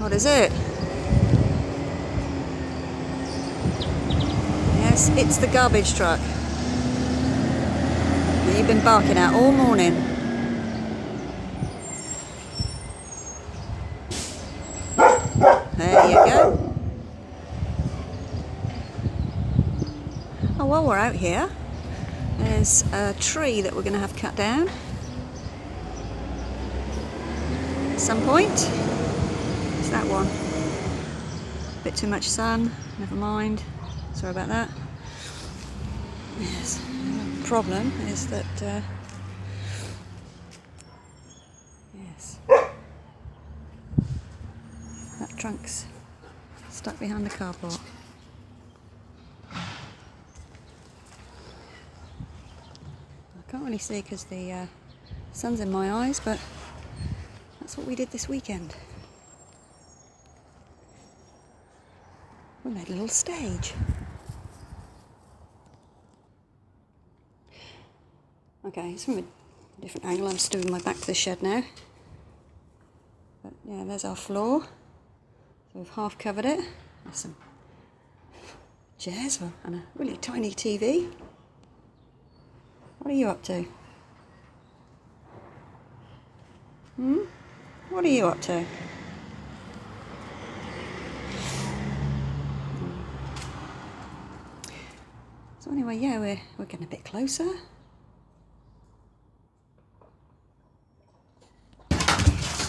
What is it? Yes, it's the garbage truck that you've been barking at all morning. There you go. Oh, while we're out here, there's a tree that we're going to have cut down at some point. It's that one. A bit too much sun, never mind. Sorry about that. Yes, the problem is that, yes, that trunk's stuck behind the carport. I can't really see because the sun's in my eyes, but that's what we did this weekend. We made a little stage. Okay, it's from a different angle. I'm just doing my back to the shed now. But yeah, there's our floor. So we've half covered it. There's some chairs and a really tiny TV. What are you up to? What are you up to? So anyway, yeah, we're getting a bit closer.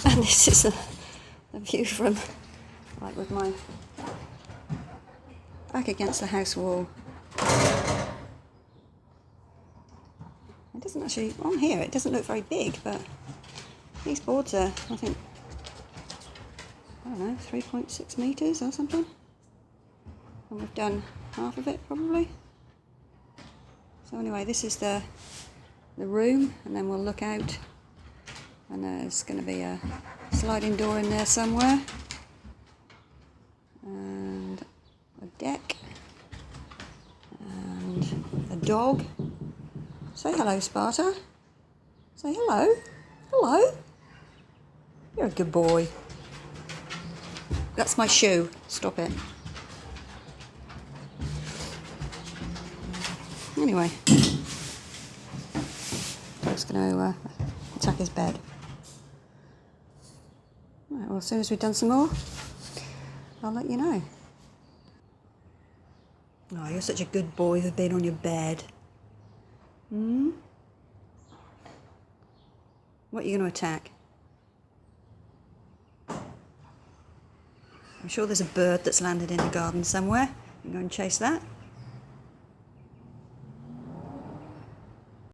And this is a view from, like, with my back against the house wall. It doesn't actually, on here, it doesn't look very big, but these boards are, I think, I don't know, 3.6 metres or something. And we've done half of it, probably. So anyway, this is the room, and then we'll look out, and there's going to be a sliding door in there somewhere, and a deck, and a dog. Say hello, Sparta. Say hello. Hello. You're a good boy. That's my shoe. Stop it. Anyway, I'm just going to attack his bed. Right, well, as soon as we've done some more, I'll let you know. Oh, you're such a good boy for being on your bed. What are you going to attack? I'm sure there's a bird that's landed in the garden somewhere. You can go and chase that.